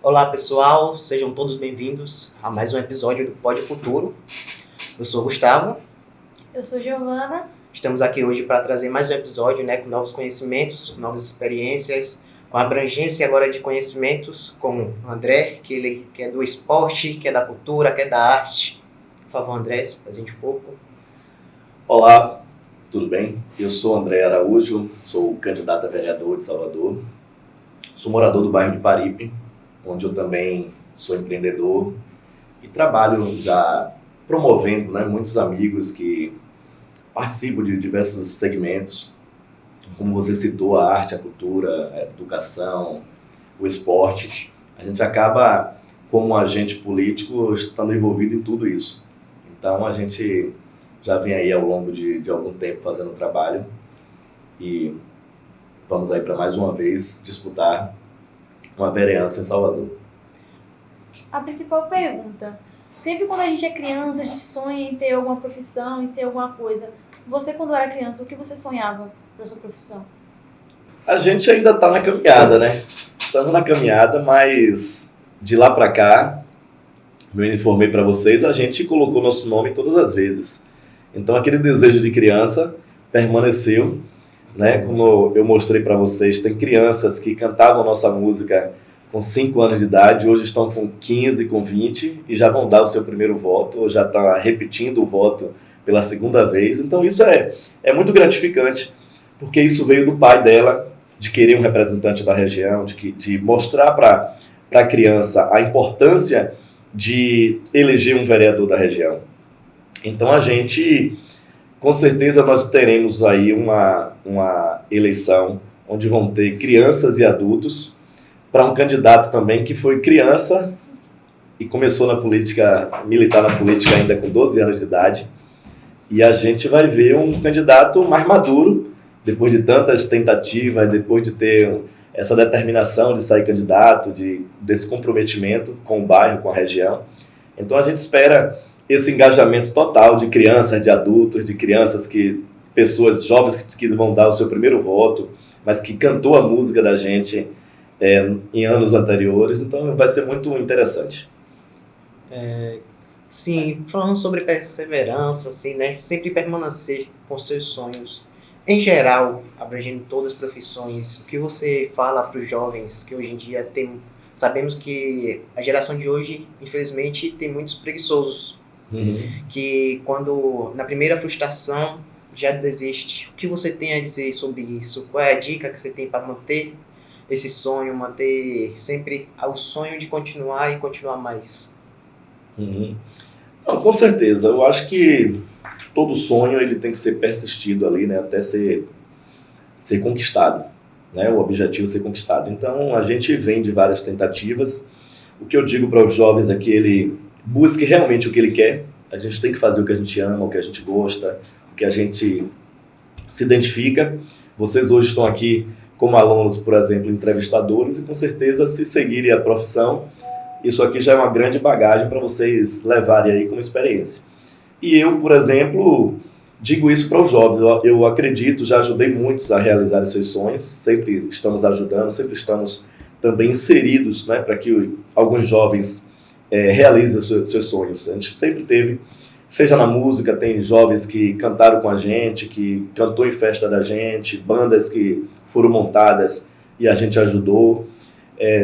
Olá pessoal, sejam todos bem-vindos a mais um episódio do Pod Futuro. Eu sou o Gustavo. Eu sou Giovana. Estamos aqui hoje para trazer mais um episódio, com novos conhecimentos, novas experiências, com abrangência agora de conhecimentos, como o André, que é do esporte, que é da cultura, que é da arte. Por favor, André, se presente um pouco. Olá, tudo bem? Eu sou André Araújo, sou candidato a vereador de Salvador. Sou morador do bairro de Paripe, onde eu também sou empreendedor e trabalho já promovendo muitos amigos que participam de diversos segmentos, como você citou, a arte, a cultura, a educação, o esporte. A gente acaba, como agente político, estando envolvido em tudo isso. Então a gente já vem aí ao longo de algum tempo fazendo trabalho e vamos aí para mais uma vez disputar uma vereança em Salvador. A principal pergunta: sempre quando a gente é criança, a gente sonha em ter alguma profissão, em ser alguma coisa. Você, quando era criança, o que você sonhava para sua profissão? A gente ainda está na caminhada, né? Estamos na caminhada, mas de lá para cá, como eu informei para vocês, a gente colocou nosso nome todas as vezes. Então aquele desejo de criança permaneceu, né? Como eu mostrei para vocês, tem crianças que cantavam nossa música com 5 anos de idade, hoje estão com 15, com 20 e já vão dar o seu primeiro voto, ou já está repetindo o voto pela segunda vez. Então isso é muito gratificante, porque isso veio do pai dela, de querer um representante da região, de mostrar para a criança a importância de eleger um vereador da região. Então a gente, com certeza nós teremos aí uma eleição onde vão ter crianças e adultos, para um candidato também que foi criança e começou na política, militar na política ainda com 12 anos de idade. E a gente vai ver um candidato mais maduro, depois de tantas tentativas, depois de ter essa determinação de sair candidato, desse comprometimento com o bairro, com a região. Então a gente espera esse engajamento total de crianças, de adultos, de crianças, pessoas jovens que vão dar o seu primeiro voto, mas que cantou a música da gente em anos anteriores. Então vai ser muito interessante. Sim, falando sobre perseverança, sempre permanecer com seus sonhos. Em geral, abrangendo todas as profissões, o que você fala para os jovens que hoje em dia sabemos que a geração de hoje, infelizmente, tem muitos preguiçosos, que quando, na primeira frustração, já desiste. O que você tem a dizer sobre isso? Qual é a dica que você tem para manter esse sonho, manter sempre o sonho de continuar e continuar mais? Não, com certeza, eu acho que todo sonho ele tem que ser persistido ali, até ser conquistado, o objetivo ser conquistado. Então a gente vem de várias tentativas. O que eu digo para os jovens é que ele busque realmente o que ele quer. A gente tem que fazer o que a gente ama, o que a gente gosta, o que a gente se identifica. Vocês hoje estão aqui como alunos, por exemplo, entrevistadores, e com certeza, se seguirem a profissão, isso aqui já é uma grande bagagem para vocês levarem aí como experiência. E eu, por exemplo, digo isso para os jovens. Eu acredito, já ajudei muitos a realizar os seus sonhos, sempre estamos ajudando, sempre estamos também inseridos, para que alguns jovens realizem os seus sonhos. A gente sempre teve, seja na música, tem jovens que cantaram com a gente, que cantou em festa da gente, bandas que foram montadas e a gente ajudou,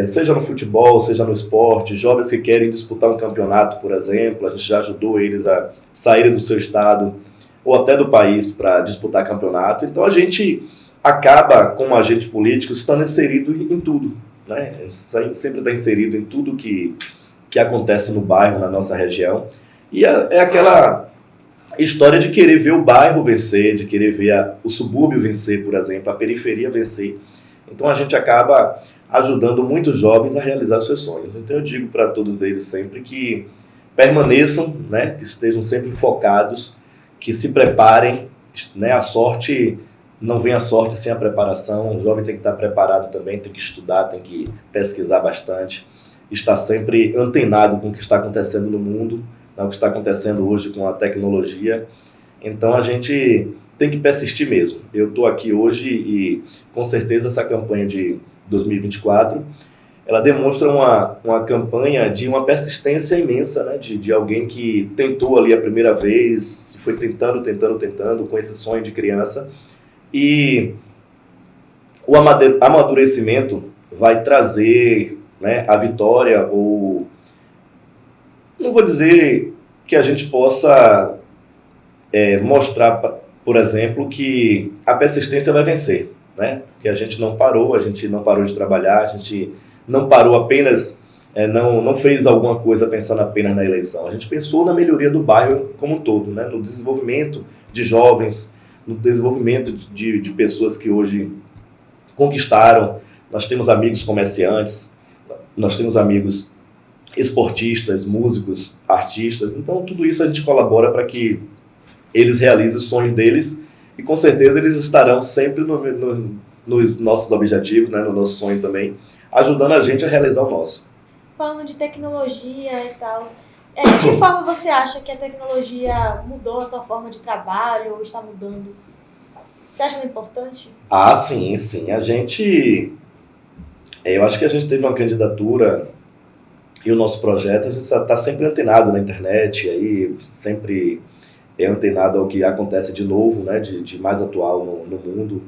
seja no futebol, seja no esporte, jovens que querem disputar um campeonato, por exemplo, a gente já ajudou eles a saírem do seu estado ou até do país para disputar campeonato. Então a gente acaba, como agente político, estando inserido em tudo, sempre está inserido em tudo que acontece no bairro, na nossa região, e é aquela história de querer ver o bairro vencer, de querer ver o subúrbio vencer, por exemplo, a periferia vencer. Então a gente acaba ajudando muitos jovens a realizar os seus sonhos. Então eu digo para todos eles sempre que permaneçam, que estejam sempre focados, que se preparem, a sorte, não vem a sorte sem a preparação. O jovem tem que estar preparado também, tem que estudar, tem que pesquisar bastante, estar sempre antenado com o que está acontecendo no mundo, o que está acontecendo hoje com a tecnologia. Então a gente tem que persistir mesmo. Eu estou aqui hoje e com certeza essa campanha de 2024 ela demonstra uma campanha de uma persistência imensa, né? De alguém que tentou ali a primeira vez, foi tentando, com esse sonho de criança. E o amadurecimento vai trazer, né, a vitória, ou não vou dizer que a gente possa mostrar, por exemplo, que a persistência vai vencer, né? Que a gente não parou de trabalhar, a gente não parou apenas, não fez alguma coisa pensando apenas na eleição. A gente pensou na melhoria do bairro como um todo, né? No desenvolvimento de jovens, no desenvolvimento de pessoas que hoje conquistaram. Nós temos amigos comerciantes, nós temos amigos esportistas, músicos, artistas. Então, tudo isso a gente colabora para que eles realizem os sonhos deles, e com certeza eles estarão sempre nos nossos objetivos, né, no nosso sonho também, ajudando a gente a realizar o nosso. Falando de tecnologia e tal, de que forma você acha que a tecnologia mudou a sua forma de trabalho ou está mudando? Você acha importante? Ah, sim, sim. Eu acho que a gente teve uma candidatura e o nosso projeto, a gente está sempre antenado na internet, aí sempre antenado ao que acontece de novo, né, de mais atual no mundo.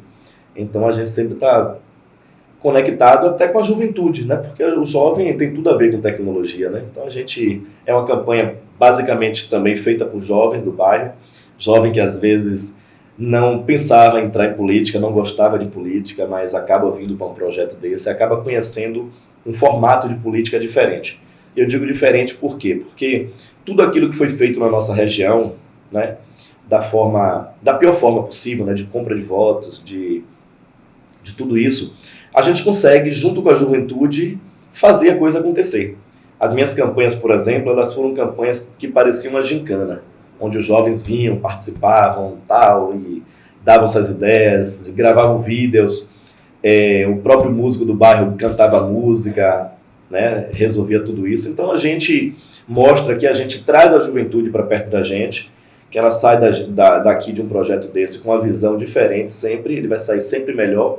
Então a gente sempre está conectado até com a juventude, né, porque o jovem tem tudo a ver com tecnologia, né. Então a gente é uma campanha basicamente também feita por jovens do bairro, jovem que às vezes não pensava em entrar em política, não gostava de política, mas acaba vindo para um projeto desse, acaba conhecendo um formato de política diferente. Eu digo diferente por quê? Porque tudo aquilo que foi feito na nossa região, né, da pior forma possível, né, de compra de votos, de tudo isso, a gente consegue, junto com a juventude, fazer a coisa acontecer. As minhas campanhas, por exemplo, elas foram campanhas que pareciam uma gincana, onde os jovens vinham, participavam, tal, e davam suas ideias, gravavam vídeos, o próprio músico do bairro cantava música, né, resolvia tudo isso. Então a gente mostra que a gente traz a juventude para perto da gente, que ela sai daqui de um projeto desse com uma visão diferente sempre, ele vai sair sempre melhor.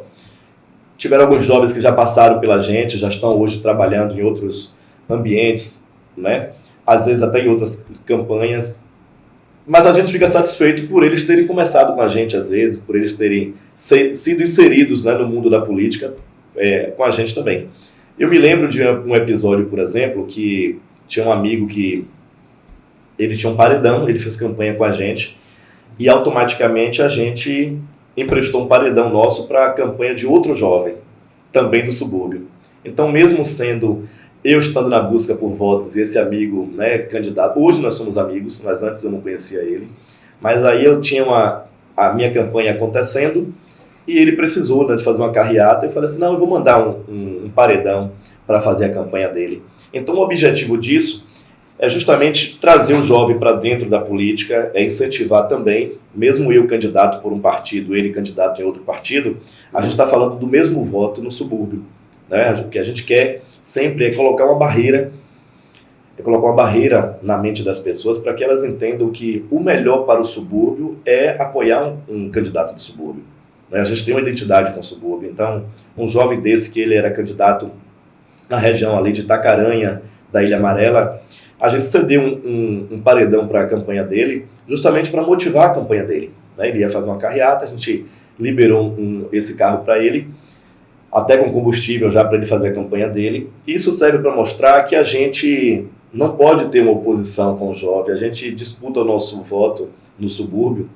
Tiveram alguns jovens que já passaram pela gente, já estão hoje trabalhando em outros ambientes, né, às vezes até em outras campanhas, mas a gente fica satisfeito por eles terem começado com a gente, às vezes, por eles terem sido inseridos, né, no mundo da política com a gente também. Eu me lembro de um episódio, por exemplo, que tinha um amigo que ele tinha um paredão, ele fez campanha com a gente, e automaticamente a gente emprestou um paredão nosso para a campanha de outro jovem, também do subúrbio. Então, mesmo sendo eu estando na busca por votos e esse amigo, né, candidato, hoje nós somos amigos, mas antes eu não conhecia ele, mas aí eu tinha a minha campanha acontecendo e ele precisou, né, de fazer uma carreata, eu falei assim, não, eu vou mandar um paredão para fazer a campanha dele. Então o objetivo disso é justamente trazer o jovem para dentro da política, incentivar também, mesmo eu candidato por um partido, ele candidato em outro partido, a gente está falando do mesmo voto no subúrbio, né? O que a gente quer sempre é colocar uma barreira na mente das pessoas para que elas entendam que o melhor para o subúrbio é apoiar um candidato do subúrbio, né? A gente tem uma identidade com o subúrbio, então um jovem desse que ele era candidato na região ali de Itacaranha, da Ilha Amarela, a gente cedeu um paredão para a campanha dele, justamente para motivar a campanha dele, né? Ele ia fazer uma carreata, a gente liberou esse carro para ele, até com combustível já para ele fazer a campanha dele. Isso serve para mostrar que a gente não pode ter uma oposição com o jovem, a gente disputa o nosso voto no subúrbio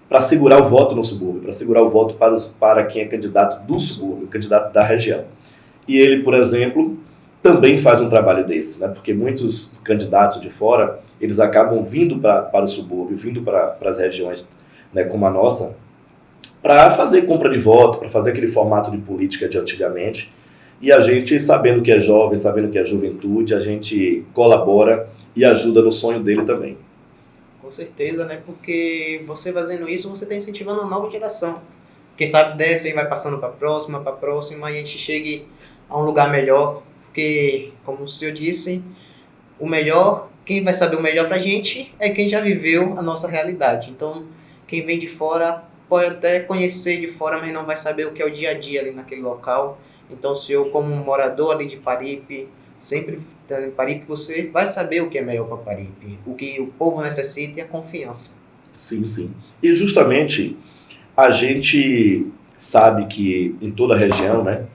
para segurar o voto no subúrbio, para segurar o voto para quem é candidato do subúrbio, candidato da região. E ele, por exemplo, também faz um trabalho desse, né? Porque muitos candidatos de fora, eles acabam vindo para o subúrbio, vindo para as regiões, né, como a nossa, para fazer compra de voto, para fazer aquele formato de política de antigamente. E a gente, sabendo que é jovem, sabendo que é juventude, a gente colabora e ajuda no sonho dele também. Com certeza, né? Porque você fazendo isso, você está incentivando uma nova geração. Quem sabe dessa aí vai passando para a próxima, e a gente chegue a um lugar melhor. Porque, como o senhor disse, o melhor, quem vai saber o melhor pra gente é quem já viveu a nossa realidade. Então, quem vem de fora pode até conhecer de fora, mas não vai saber o que é o dia a dia ali naquele local. Então, se eu, como morador ali de Paripe, sempre estando em Paripe, você vai saber o que é melhor para Paripe. O que o povo necessita é a confiança. Sim, sim. E justamente a gente sabe que em toda a região, né,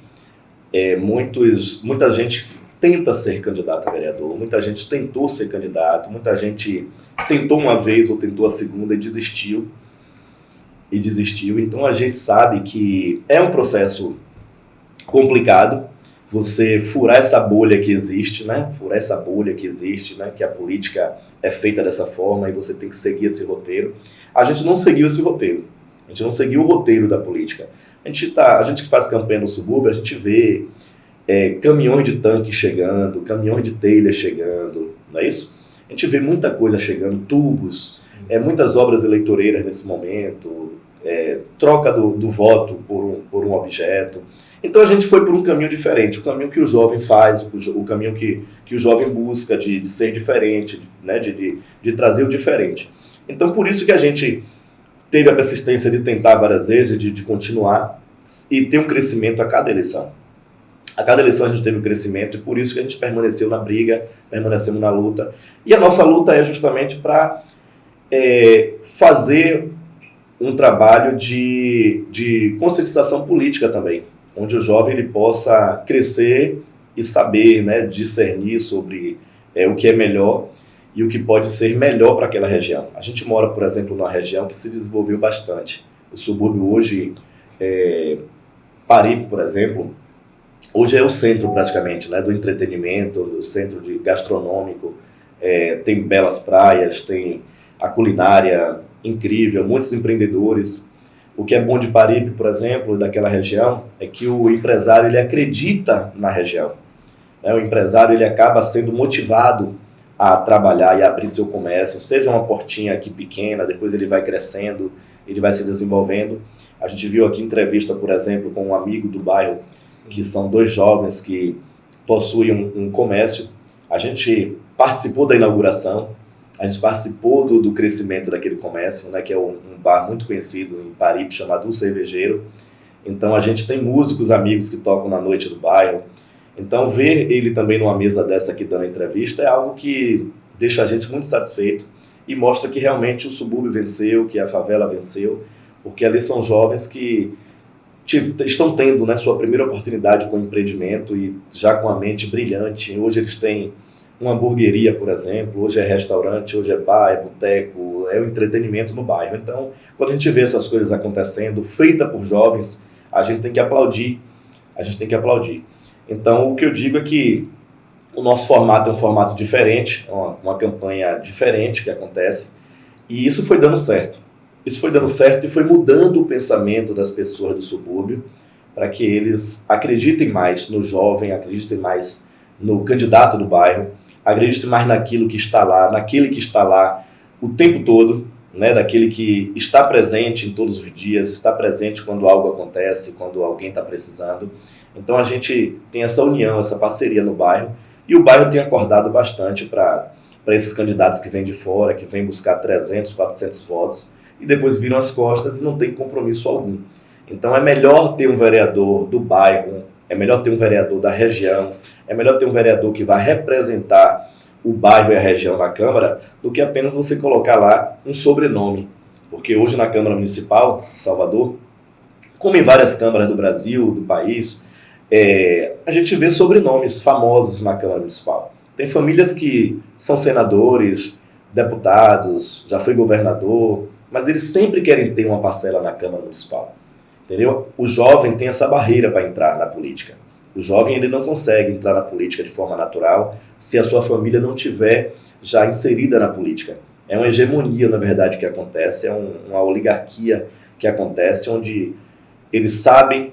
muita gente tenta ser candidato a vereador, muita gente tentou ser candidato, muita gente tentou uma vez ou tentou a segunda e desistiu. Então a gente sabe que é um processo complicado você furar essa bolha que existe, né? Furar essa bolha que existe, né? Que a política é feita dessa forma e você tem que seguir esse roteiro. A gente não seguiu esse roteiro. A gente não seguiu o roteiro da política. A gente que faz campanha no subúrbio, a gente vê caminhões de tanque chegando, caminhões de telha chegando, não é isso? A gente vê muita coisa chegando, tubos, muitas obras eleitoreiras nesse momento, troca do voto por um objeto. Então a gente foi por um caminho diferente, o caminho que o jovem faz, o caminho que o jovem busca de ser diferente, né, de trazer o diferente. Então por isso que a gente teve a persistência de tentar várias vezes, de continuar e ter um crescimento a cada eleição. A cada eleição a gente teve um crescimento e por isso que a gente permaneceu na briga, permanecemos na luta. E a nossa luta é justamente para fazer um trabalho de conscientização política também, onde o jovem ele possa crescer e saber, né, discernir sobre o que é melhor e o que pode ser melhor para aquela região. A gente mora, por exemplo, numa região que se desenvolveu bastante. O subúrbio hoje, Paripe, por exemplo, hoje é o centro praticamente, né, do entretenimento, do centro gastronômico, tem belas praias, tem a culinária incrível, muitos empreendedores. O que é bom de Paripe, por exemplo, daquela região, é que o empresário ele acredita na região. O empresário ele acaba sendo motivado a trabalhar e a abrir seu comércio, seja uma portinha aqui pequena, depois ele vai crescendo, ele vai se desenvolvendo. A gente viu aqui entrevista, por exemplo, com um amigo do bairro, sim, que são 2 jovens que possuem um comércio. A gente participou da inauguração, a gente participou do crescimento daquele comércio, né, que é um bar muito conhecido em Paripe, chamado O Cervejeiro. Então a gente tem músicos amigos que tocam na noite do bairro. Então ver ele também numa mesa dessa aqui dando entrevista é algo que deixa a gente muito satisfeito e mostra que realmente o subúrbio venceu, que a favela venceu, porque ali são jovens que estão tendo, né, sua primeira oportunidade com empreendimento e já com a mente brilhante. Hoje eles têm uma hamburgueria, por exemplo, hoje é restaurante, hoje é bar, é boteco, é o entretenimento no bairro. Então, quando a gente vê essas coisas acontecendo, feita por jovens, a gente tem que aplaudir. Então, o que eu digo é que o nosso formato é um formato diferente, uma campanha diferente que acontece, e isso foi dando certo. Isso foi dando certo e foi mudando o pensamento das pessoas do subúrbio para que eles acreditem mais no jovem, acreditem mais no candidato do bairro, acreditem mais naquilo que está lá, naquele que está lá o tempo todo, né, daquele que está presente em todos os dias, está presente quando algo acontece, quando alguém está precisando. Então a gente tem essa união, essa parceria no bairro, e o bairro tem acordado bastante para esses candidatos que vêm de fora, que vêm buscar 300, 400 votos, e depois viram as costas e não tem compromisso algum. Então é melhor ter um vereador do bairro, é melhor ter um vereador da região, é melhor ter um vereador que vai representar o bairro e a região na Câmara, do que apenas você colocar lá um sobrenome. Porque hoje na Câmara Municipal de Salvador, como em várias câmaras do Brasil, do país, a gente vê sobrenomes famosos na Câmara Municipal. Tem famílias que são senadores, deputados, já foi governador, mas eles sempre querem ter uma parcela na Câmara Municipal. Entendeu? O jovem tem essa barreira para entrar na política. O jovem ele não consegue entrar na política de forma natural se a sua família não tiver já inserida na política. É uma hegemonia, na verdade, que acontece, uma oligarquia que acontece, onde eles sabem,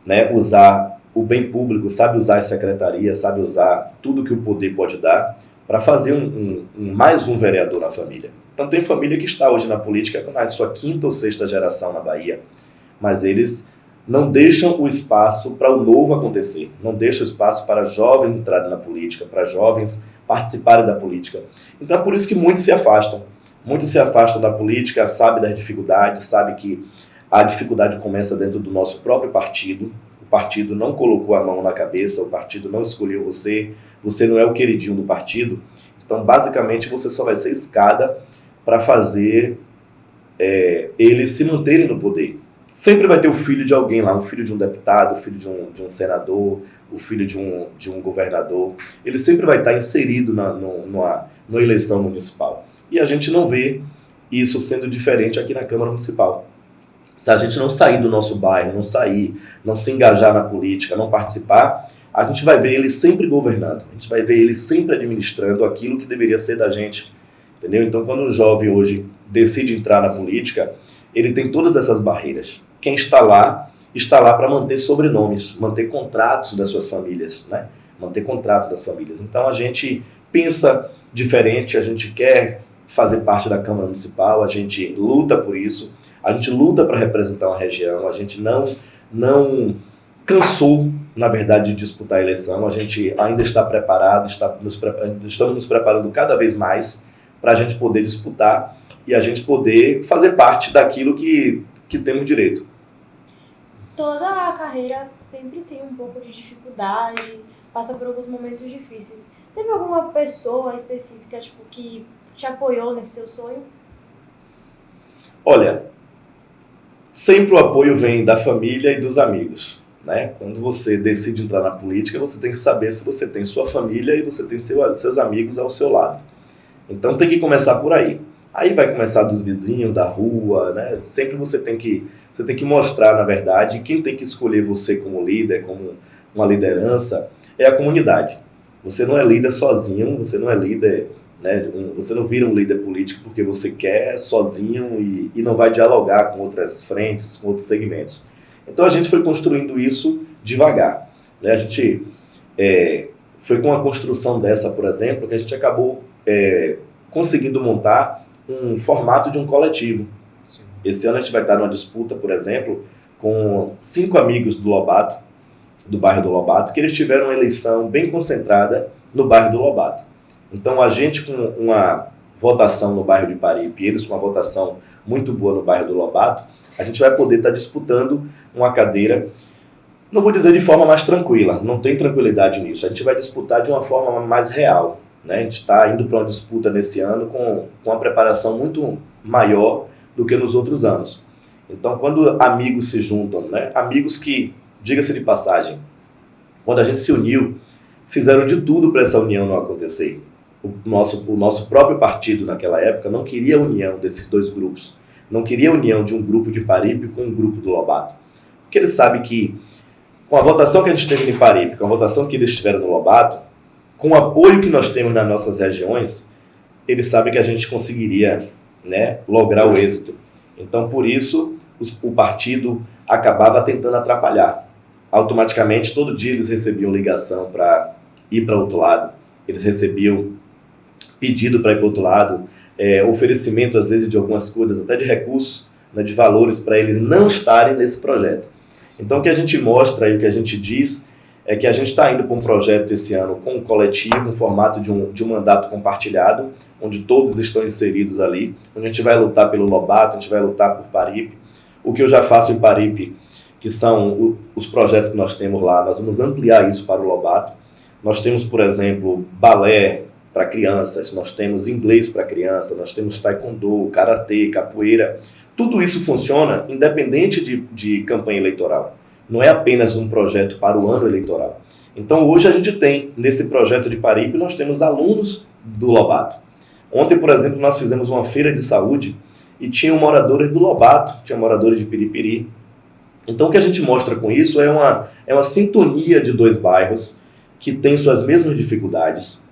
né, usar o bem público, sabem usar as secretarias, sabem usar tudo que o poder pode dar para fazer mais um vereador na família. Então tem família que está hoje na política na sua 5ª ou 6ª geração na Bahia, mas eles não deixam o espaço para o novo acontecer, não deixam o espaço para jovens entrarem na política, para jovens participarem da política. Então é por isso que muitos se afastam da política, sabem das dificuldades, sabem que a dificuldade começa dentro do nosso próprio partido, o o partido não colocou a mão na cabeça, o partido não escolheu você, você não é o queridinho do partido, então basicamente você só vai ser escada para fazer eles se manterem no poder. Sempre vai ter o filho de alguém lá, o filho de um deputado, o filho de um senador, o filho de um governador. Ele sempre vai estar inserido numa eleição municipal. E a gente não vê isso sendo diferente aqui na Câmara Municipal. Se a gente não sair do nosso bairro, não se engajar na política, não participar, a gente vai ver ele sempre governando, a gente vai ver ele sempre administrando aquilo que deveria ser da gente, entendeu? Então, quando um jovem hoje decide entrar na política, ele tem todas essas barreiras. Quem está lá para manter sobrenomes, manter contratos das suas famílias, né? Manter contratos das famílias. Então, a gente pensa diferente, a gente quer fazer parte da Câmara Municipal, a gente luta por isso, a gente luta para representar uma região, a gente não cansou, na verdade, de disputar a eleição, a gente ainda está preparado, estamos nos preparando cada vez mais para a gente poder disputar e a gente poder fazer parte daquilo que temos direito. Toda a carreira sempre tem um pouco de dificuldade, passa por alguns momentos difíceis. Teve alguma pessoa específica que te apoiou nesse seu sonho? Olha, sempre o apoio vem da família e dos amigos, né? Quando você decide entrar na política, você tem que saber se você tem sua família e você tem seus amigos ao seu lado. Então tem que começar por aí. Aí vai começar dos vizinhos, da rua, né? Sempre você tem que mostrar, na verdade, quem tem que escolher você como líder, como uma liderança, é a comunidade. Você não é líder sozinho, você não é líder, né? Você não vira um líder político porque você quer sozinho e não vai dialogar com outras frentes, com outros segmentos. Então a gente foi construindo isso devagar, né? A gente foi com a construção dessa, por exemplo, que a gente acabou conseguindo montar um formato de um coletivo. Sim. Esse ano a gente vai estar numa disputa, por exemplo, com 5 amigos do Lobato, do bairro do Lobato, que eles tiveram uma eleição bem concentrada no bairro do Lobato. Então a gente com uma votação no bairro de Paripe e eles com uma votação muito boa no bairro do Lobato, a gente vai poder estar disputando uma cadeira, não vou dizer de forma mais tranquila, não tem tranquilidade nisso, a gente vai disputar de uma forma mais real. Né? A gente está indo para uma disputa nesse ano com uma preparação muito maior do que nos outros anos. Então, quando amigos se juntam, né? Amigos que, diga-se de passagem, quando a gente se uniu, fizeram de tudo para essa união não acontecer. O nosso próprio partido, naquela época, não queria a união desses dois grupos. Não queria a união de um grupo de Paripe com um grupo do Lobato. Porque ele sabe que, com a votação que a gente teve em Paripe, com a votação que eles tiveram no Lobato, com o apoio que nós temos nas nossas regiões, ele sabe que a gente conseguiria, né, lograr o êxito. Então, por isso, o partido acabava tentando atrapalhar. Automaticamente, todo dia eles recebiam ligação para ir para outro lado, eles recebiam pedido para ir para outro lado, oferecimento, às vezes, de algumas coisas, até de recursos, né, de valores, para eles não estarem nesse projeto. Então, o que a gente mostra e o que a gente diz é que a gente está indo para um projeto esse ano com um coletivo, um formato de um mandato compartilhado, onde todos estão inseridos ali, onde a gente vai lutar pelo Lobato, a gente vai lutar por Paripe. O que eu já faço em Paripe, que são os projetos que nós temos lá, nós vamos ampliar isso para o Lobato. Nós temos, por exemplo, balé para crianças, nós temos inglês para criança, nós temos taekwondo, karatê, capoeira. Tudo isso funciona independente de campanha eleitoral. Não é apenas um projeto para o ano eleitoral. Então, hoje a gente tem, nesse projeto de Paripe, nós temos alunos do Lobato. Ontem, por exemplo, nós fizemos uma feira de saúde e tinham moradores do Lobato, tinha moradores de Piripiri. Então, o que a gente mostra com isso é uma sintonia de dois bairros que têm suas mesmas dificuldades,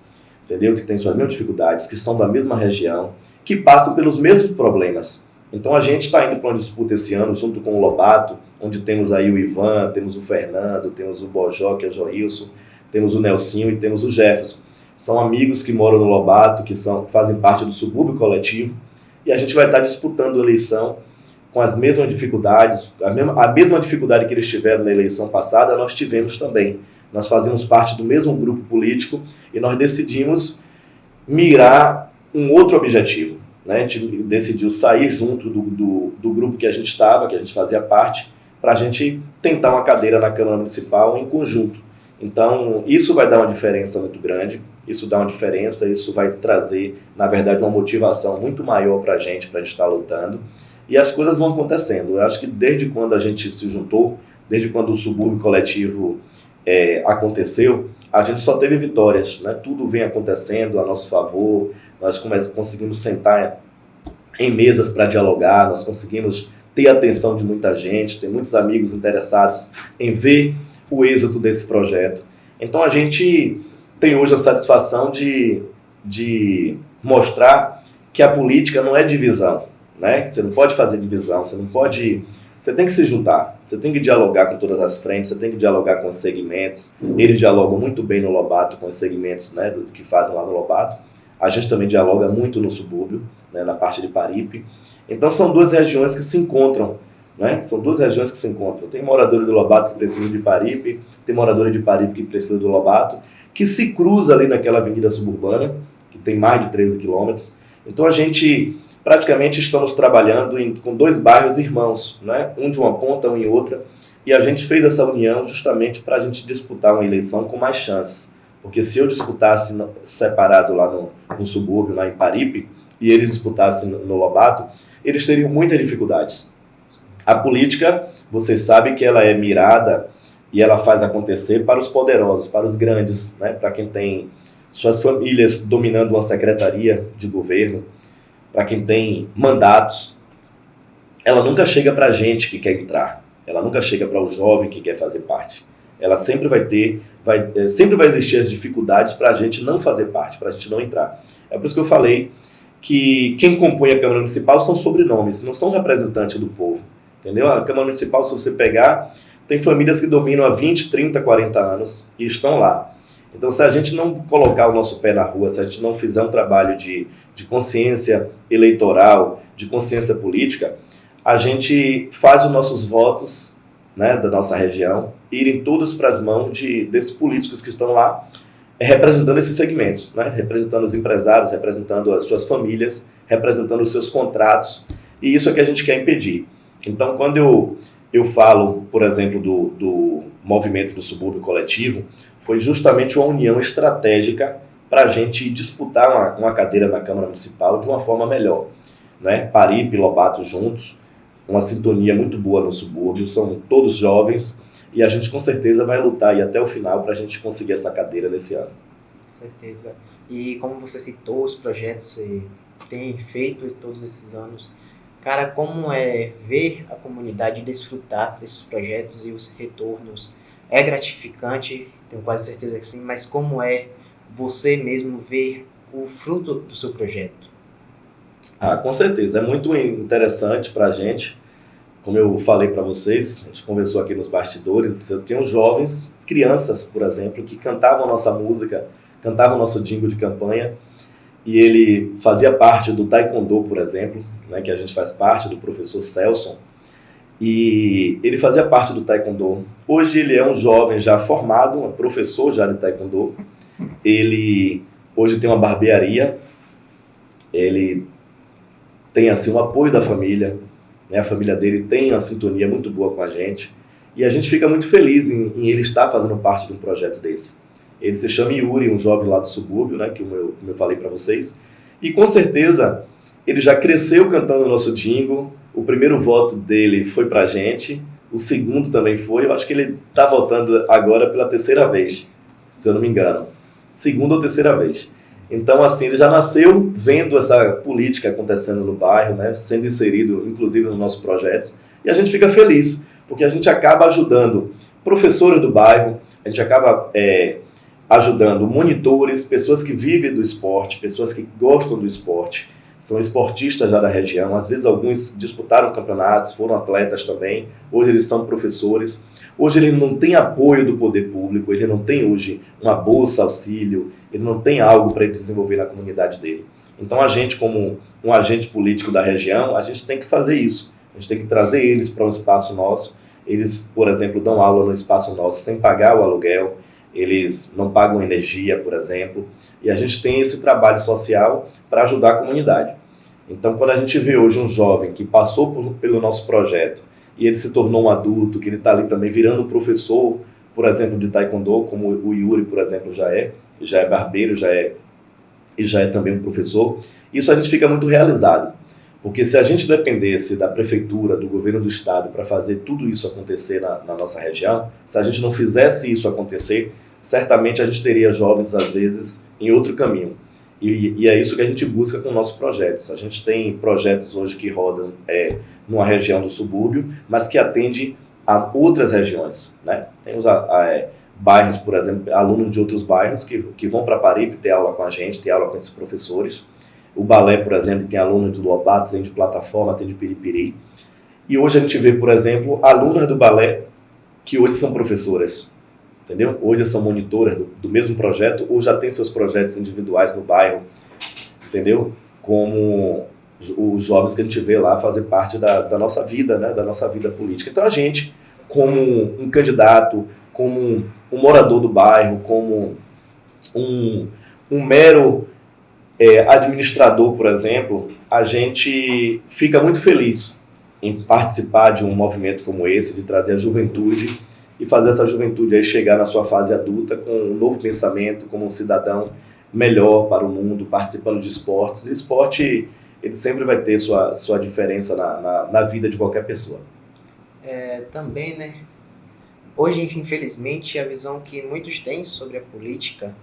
entendeu? Que têm suas mesmas dificuldades, que são da mesma região, que passam pelos mesmos problemas. Então, a gente está indo para uma disputa esse ano, junto com o Lobato, onde temos aí o Ivan, temos o Fernando, temos o Bojó, que é o Joilson, temos o Nelsinho e temos o Jefferson. São amigos que moram no Lobato, que fazem parte do subúrbio coletivo, e a gente vai estar disputando a eleição com as mesmas dificuldades, a mesma dificuldade que eles tiveram na eleição passada, nós tivemos também. Nós fazíamos parte do mesmo grupo político e nós decidimos mirar um outro objetivo. Né? A gente decidiu sair junto do grupo que a gente estava, que a gente fazia parte, para a gente tentar uma cadeira na Câmara Municipal em conjunto. Então, isso vai dar uma diferença muito grande, isso dá uma diferença, isso vai trazer, na verdade, uma motivação muito maior para a gente estar lutando. E as coisas vão acontecendo. Eu acho que desde quando a gente se juntou, desde quando o subúrbio coletivo aconteceu, a gente só teve vitórias, né? Tudo vem acontecendo a nosso favor, nós conseguimos sentar em mesas para dialogar, nós conseguimos ter a atenção de muita gente, tem muitos amigos interessados em ver o êxito desse projeto. Então a gente tem hoje a satisfação de mostrar que a política não é divisão, né? Você não pode fazer divisão, você não pode... Você tem que se juntar, você tem que dialogar com todas as frentes, você tem que dialogar com os segmentos. Eles dialogam muito bem no Lobato com os segmentos, né, que fazem lá no Lobato. A gente também dialoga muito no subúrbio, né, na parte de Paripe. Então são duas regiões que se encontram, né? São duas regiões que se encontram. Tem moradores do Lobato que precisam de Paripe, tem moradores de Paripe que precisam do Lobato, que se cruza ali naquela avenida suburbana, que tem mais de 13 quilômetros. Então a gente praticamente estamos trabalhando com dois bairros irmãos, né? Um de uma ponta, um em outra, e a gente fez essa união justamente para a gente disputar uma eleição com mais chances. Porque se eu disputasse separado lá no subúrbio, lá em Paripe, e eles disputassem no Lobato, eles teriam muitas dificuldades. A política, vocês sabem que ela é mirada e ela faz acontecer para os poderosos, para os grandes, né? Para quem tem suas famílias dominando uma secretaria de governo, para quem tem mandatos. Ela nunca chega para a gente que quer entrar, ela nunca chega para o jovem que quer fazer parte. Ela sempre sempre vai existir as dificuldades para a gente não fazer parte, para a gente não entrar. É por isso que eu falei que quem compõe a Câmara Municipal são sobrenomes, não são representantes do povo. Entendeu? A Câmara Municipal, se você pegar, tem famílias que dominam há 20, 30, 40 anos e estão lá. Então, se a gente não colocar o nosso pé na rua, se a gente não fizer um trabalho de consciência eleitoral, de consciência política, a gente faz os nossos votos, né, da nossa região irem todos para as mãos desses políticos que estão lá representando esses segmentos, né, representando os empresários, representando as suas famílias, representando os seus contratos, e isso é que a gente quer impedir. Então, quando eu falo, por exemplo, do movimento do subúrbio coletivo, foi justamente uma união estratégica para a gente disputar uma cadeira na Câmara Municipal de uma forma melhor, né? Paripe e Lobato juntos, uma sintonia muito boa no subúrbio, são todos jovens, e a gente com certeza vai lutar aí até o final para a gente conseguir essa cadeira nesse ano. Com certeza. E como você citou, os projetos que você tem feito todos esses anos, cara, como é ver a comunidade desfrutar desses projetos e os retornos? É gratificante, tenho quase certeza que sim, mas como é você mesmo ver o fruto do seu projeto? Com certeza, é muito interessante para a gente. Como eu falei para vocês, a gente conversou aqui nos bastidores, eu tenho jovens, crianças, por exemplo, que cantavam nossa música, cantavam nosso jingle de campanha, e ele fazia parte do Taekwondo, por exemplo, né, que a gente faz parte, do professor Celson, e ele fazia parte do Taekwondo. Hoje ele é um jovem já formado, um professor já de Taekwondo. Ele hoje tem uma barbearia, ele tem assim um apoio da família, né? A família dele tem uma sintonia muito boa com a gente, e a gente fica muito feliz em ele estar fazendo parte de um projeto desse. Ele se chama Yuri, um jovem lá do subúrbio, né, como eu falei para vocês, e com certeza ele já cresceu cantando o nosso jingle. O primeiro voto dele foi pra gente, o segundo também foi, eu acho que ele está votando agora pela terceira vez, se eu não me engano, segunda ou terceira vez. Então, assim, ele já nasceu vendo essa política acontecendo no bairro, né, sendo inserido, inclusive, nos nossos projetos, e a gente fica feliz, porque a gente acaba ajudando professores do bairro, a gente acaba ajudando monitores, pessoas que vivem do esporte, pessoas que gostam do esporte, são esportistas já da região, às vezes alguns disputaram campeonatos, foram atletas também, hoje eles são professores. Hoje ele não tem apoio do poder público, ele não tem hoje uma bolsa, auxílio, ele não tem algo para ele desenvolver na comunidade dele. Então a gente, como um agente político da região, a gente tem que fazer isso, a gente tem que trazer eles para um espaço nosso. Eles, por exemplo, dão aula no espaço nosso sem pagar o aluguel, eles não pagam energia, por exemplo, e a gente tem esse trabalho social para ajudar a comunidade. Então, quando a gente vê hoje um jovem que passou pelo nosso projeto e ele se tornou um adulto, que ele está ali também virando professor, por exemplo, de taekwondo, como o Yuri, por exemplo, já é barbeiro, e já é também um professor, isso a gente fica muito realizado. Porque se a gente dependesse da prefeitura, do governo do estado para fazer tudo isso acontecer na nossa região, se a gente não fizesse isso acontecer, certamente a gente teria jovens, às vezes, em outro caminho. E é isso que a gente busca com nossos projetos. A gente tem projetos hoje que rodam numa região do subúrbio, mas que atende a outras regiões, né? Tem os bairros, por exemplo, alunos de outros bairros que vão para Paripe ter aula com a gente, ter aula com esses professores. O balé, por exemplo, tem alunos de Lobato, tem de Plataforma, tem de Piripiri. E hoje a gente vê, por exemplo, alunas do balé que hoje são professoras, entendeu? Hoje são monitoras do mesmo projeto, ou já tem seus projetos individuais no bairro, entendeu? Como os jovens que a gente vê lá fazer parte da nossa vida, né? Da nossa vida política. Então a gente, como um candidato, como um morador do bairro, como um mero administrador, por exemplo, a gente fica muito feliz em participar de um movimento como esse, de trazer a juventude e fazer essa juventude aí chegar na sua fase adulta com um novo pensamento, como um cidadão melhor para o mundo, participando de esportes. E esporte, ele sempre vai ter sua diferença na vida de qualquer pessoa. Também, né? Hoje, infelizmente, a visão que muitos têm sobre a política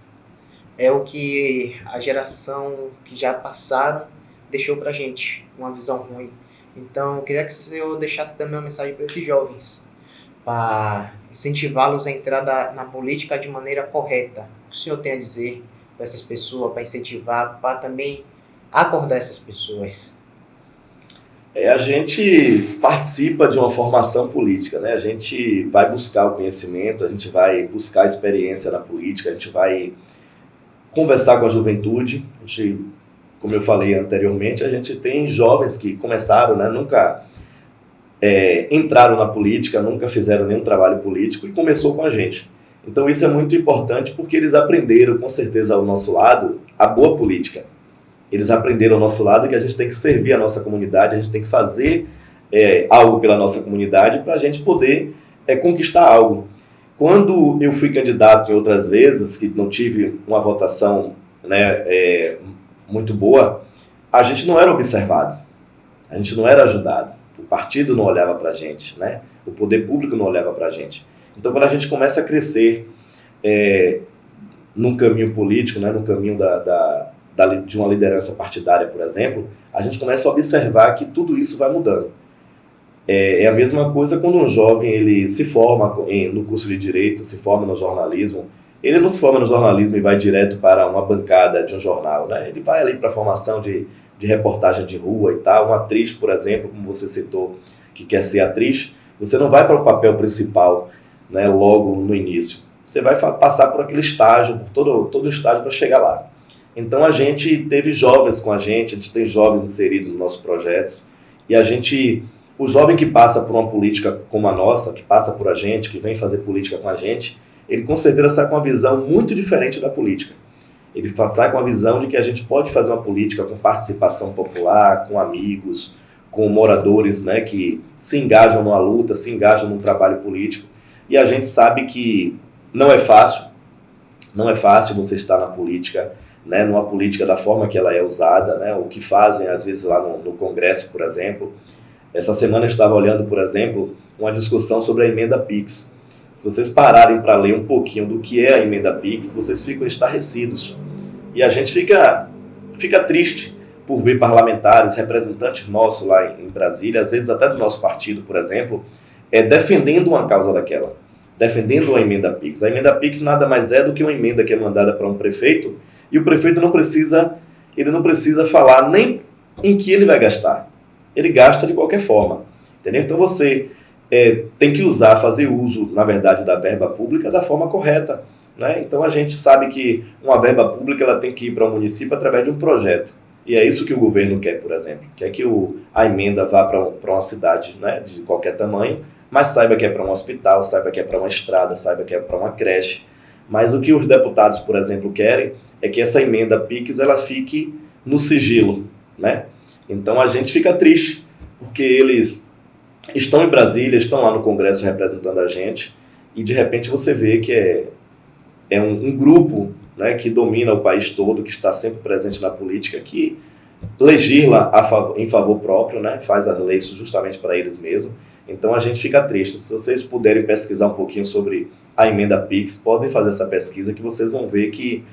é o que a geração que já passaram deixou pra gente, uma visão ruim. Então, eu queria que o senhor deixasse também uma mensagem para esses jovens, para incentivá-los a entrar na política de maneira correta. O que o senhor tem a dizer para essas pessoas, para incentivar, para também acordar essas pessoas? A gente participa de uma formação política, né? A gente vai buscar o conhecimento, a gente vai buscar a experiência na política, a gente vai conversar com a juventude. A gente, como eu falei anteriormente, a gente tem jovens que começaram, né? Nunca entraram na política, nunca fizeram nenhum trabalho político e começou com a gente. Então isso é muito importante porque eles aprenderam, com certeza, ao nosso lado, a boa política. Eles aprenderam ao nosso lado que a gente tem que servir a nossa comunidade, a gente tem que fazer algo pela nossa comunidade para a gente poder conquistar algo. Quando eu fui candidato em outras vezes, que não tive uma votação, né, muito boa, a gente não era observado, a gente não era ajudado, o partido não olhava para a gente, né? O poder público não olhava para a gente. Então, quando a gente começa a crescer num caminho político, né, no caminho de uma liderança partidária, por exemplo, a gente começa a observar que tudo isso vai mudando. É a mesma coisa quando um jovem ele se forma no curso de Direito, se forma no jornalismo. Ele não se forma no jornalismo e vai direto para uma bancada de um jornal, né? Ele vai ali para a formação de reportagem de rua e tal. Uma atriz, por exemplo, como você citou, que quer ser atriz, você não vai para o papel principal, né, logo no início. Você vai passar por aquele estágio, por todo o estágio para chegar lá. Então a gente teve jovens com a gente tem jovens inseridos nos nossos projetos, e o jovem que passa por uma política como a nossa, que passa por a gente, que vem fazer política com a gente, ele com certeza sai com uma visão muito diferente da política. Ele sai com a visão de que a gente pode fazer uma política com participação popular, com amigos, com moradores, né, que se engajam numa luta, se engajam num trabalho político. E a gente sabe que não é fácil você estar na política, né, numa política da forma que ela é usada, né, o que fazem às vezes lá no Congresso, por exemplo. Essa semana eu estava olhando, por exemplo, uma discussão sobre a emenda PIX. Se vocês pararem para ler um pouquinho do que é a emenda PIX, vocês ficam estarrecidos. E a gente fica triste por ver parlamentares, representantes nossos lá em Brasília, às vezes até do nosso partido, por exemplo, defendendo uma causa daquela, defendendo uma emenda PIX. A emenda PIX nada mais é do que uma emenda que é mandada para um prefeito, e o prefeito não precisa falar nem em que ele vai gastar. Ele gasta de qualquer forma, entendeu? Então você tem que fazer uso, na verdade, da verba pública da forma correta, né? Então a gente sabe que uma verba pública ela tem que ir para o município através de um projeto. E é isso que o governo quer, por exemplo. Quer que a emenda vá para uma cidade, né, de qualquer tamanho, mas saiba que é para um hospital, saiba que é para uma estrada, saiba que é para uma creche. Mas o que os deputados, por exemplo, querem é que essa emenda PIX ela fique no sigilo, né? Então a gente fica triste, porque eles estão em Brasília, estão lá no Congresso representando a gente, e de repente você vê que é um grupo, né, que domina o país todo, que está sempre presente na política, que legisla em favor próprio, né, faz as leis justamente para eles mesmos. Então a gente fica triste. Se vocês puderem pesquisar um pouquinho sobre a emenda PIX, podem fazer essa pesquisa que vocês vão ver que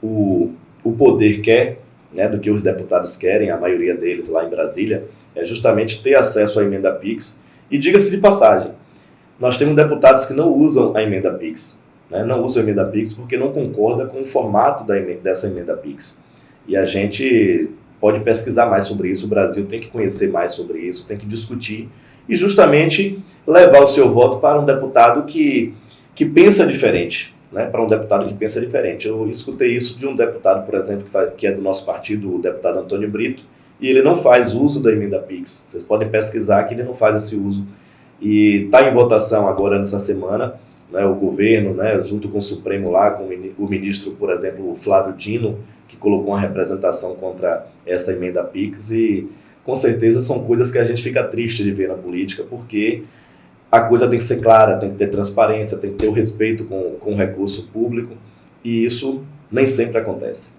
o poder quer, né, do que os deputados querem, a maioria deles lá em Brasília, é justamente ter acesso à emenda PIX. E diga-se de passagem, nós temos deputados que não usam a emenda PIX, né, não usam a emenda PIX porque não concorda com o formato dessa emenda PIX. E a gente pode pesquisar mais sobre isso, o Brasil tem que conhecer mais sobre isso, tem que discutir e justamente levar o seu voto para um deputado que pensa diferente, né? Para um deputado que pensa diferente. Eu escutei isso de um deputado, por exemplo, que é do nosso partido, o deputado Antônio Brito, e ele não faz uso da emenda PIX. Vocês podem pesquisar que ele não faz esse uso. E está em votação agora nessa semana, né, o governo, né, junto com o Supremo lá, com o ministro, por exemplo, o Flávio Dino, que colocou uma representação contra essa emenda PIX, e com certeza são coisas que a gente fica triste de ver na política, porque a coisa tem que ser clara, tem que ter transparência, tem que ter o respeito com o recurso público, e isso nem sempre acontece.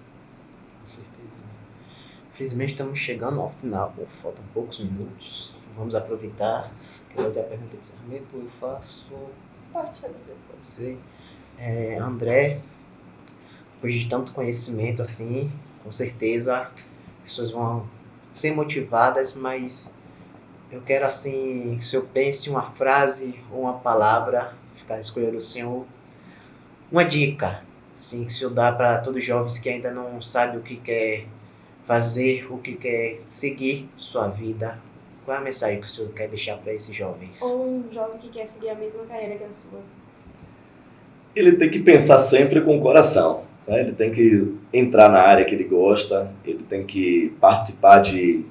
Com certeza. Infelizmente estamos chegando ao final, faltam poucos minutos. Vamos aproveitar. Quer fazer a pergunta de encerramento? Eu faço. Pode ser você. Pode ser. André, depois de tanto conhecimento assim, com certeza as pessoas vão ser motivadas, mas eu quero assim, se eu pense uma frase ou uma palavra, ficar escolhendo o senhor, uma dica, assim, que o senhor dá para todos os jovens que ainda não sabem o que quer fazer, o que quer seguir sua vida. Qual é a mensagem que o senhor quer deixar para esses jovens? Ou um jovem que quer seguir a mesma carreira que a sua. Ele tem que pensar sempre com o coração, né? Ele tem que entrar na área que ele gosta, ele tem que participar tem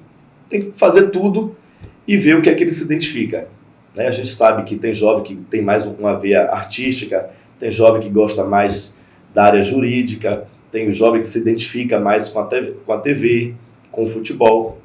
que fazer tudo e ver o que é que ele se identifica, né? A gente sabe que tem jovem que tem mais uma veia artística, tem jovem que gosta mais da área jurídica, tem o jovem que se identifica mais com a TV, com o futebol,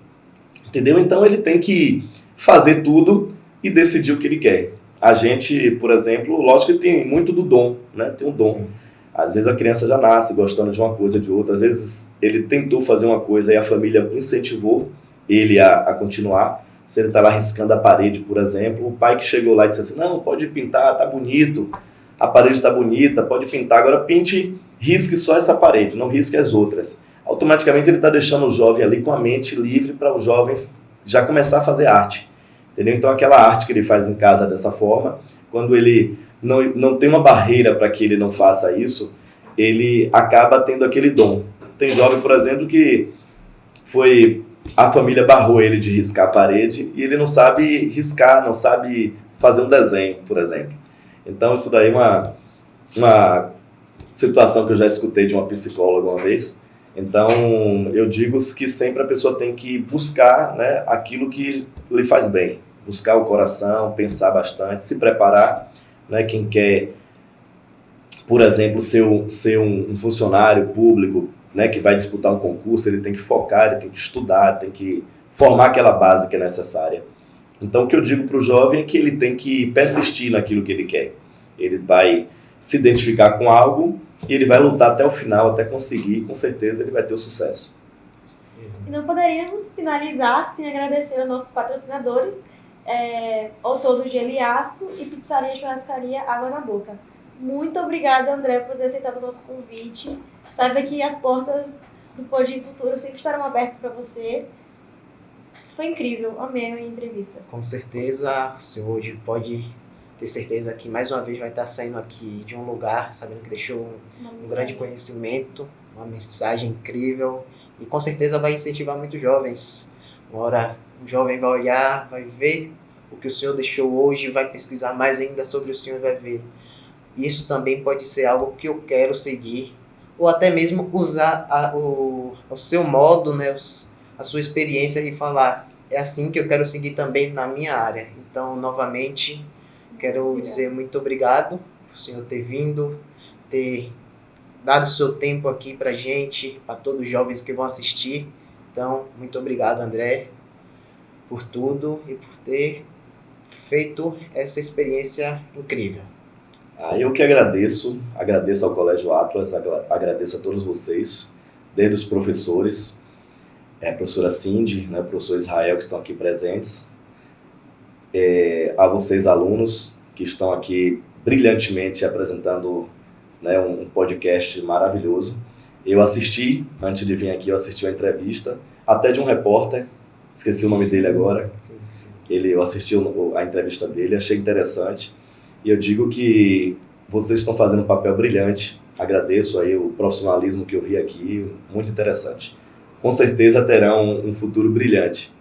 entendeu? Então ele tem que fazer tudo e decidir o que ele quer. A gente, por exemplo, lógico que tem muito do dom, né? Tem um dom. Sim. Às vezes a criança já nasce gostando de uma coisa, de outra. Às vezes ele tentou fazer uma coisa e a família incentivou ele a continuar. Se ele está lá riscando a parede, por exemplo, o pai que chegou lá e disse assim, não, pode pintar, tá bonito, a parede está bonita, pode pintar, agora pinte, risque só essa parede, não risque as outras. Automaticamente ele está deixando o jovem ali com a mente livre para o jovem já começar a fazer arte. Entendeu? Então aquela arte que ele faz em casa dessa forma, quando ele não tem uma barreira para que ele não faça isso, ele acaba tendo aquele dom. Tem jovem, por exemplo, que a família barrou ele de riscar a parede e ele não sabe riscar, não sabe fazer um desenho, por exemplo. Então isso daí é uma situação que eu já escutei de uma psicóloga uma vez. Então eu digo que sempre a pessoa tem que buscar, né, aquilo que lhe faz bem. Buscar o coração, pensar bastante, se preparar, né? Quem quer, por exemplo, ser um funcionário público, né, que vai disputar um concurso, ele tem que focar, ele tem que estudar, tem que formar aquela base que é necessária. Então o que eu digo para o jovem é que ele tem que persistir naquilo que ele quer. Ele vai se identificar com algo e ele vai lutar até o final, até conseguir, e com certeza ele vai ter o sucesso. E não poderíamos finalizar sem agradecer aos nossos patrocinadores, ao todo Geliaço e Pizzaria e Churrascaria Água na Boca. Muito obrigada, André, por ter aceitado o nosso convite. Saiba que as portas do Pode Futuro sempre estarão abertas para você. Foi incrível, amei a entrevista. Com certeza, o senhor hoje pode ter certeza que mais uma vez vai estar saindo aqui de um lugar, sabendo que deixou um grande conhecimento, uma mensagem incrível, e com certeza vai incentivar muitos jovens. Uma hora um jovem vai olhar, vai ver o que o senhor deixou hoje, vai pesquisar mais ainda sobre o senhor e vai ver. Isso também pode ser algo que eu quero seguir, ou até mesmo usar o seu modo, né, a sua experiência e falar, é assim que eu quero seguir também na minha área. Então, novamente, quero dizer muito obrigado por o senhor ter vindo, ter dado o seu tempo aqui pra gente, para todos os jovens que vão assistir. Então, muito obrigado, André. por tudo e por ter feito essa experiência incrível. Eu que agradeço ao Colégio Atlas, agradeço a todos vocês, desde os professores, a professora Cindy, né, o professor Israel, que estão aqui presentes, a vocês alunos, que estão aqui brilhantemente apresentando, né, um podcast maravilhoso. Eu assisti, antes de vir aqui, eu assisti uma entrevista, até de um repórter, esqueci o nome dele agora. Sim. Eu assisti a entrevista dele, achei interessante. E eu digo que vocês estão fazendo um papel brilhante. Agradeço aí o profissionalismo que eu vi aqui, muito interessante. Com certeza terão um futuro brilhante,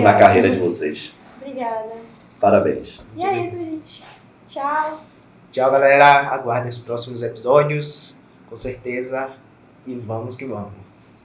na carreira de vocês. Obrigada. Parabéns. E é isso, gente. Tchau. Tchau, galera. Aguardem os próximos episódios, com certeza. E vamos que vamos.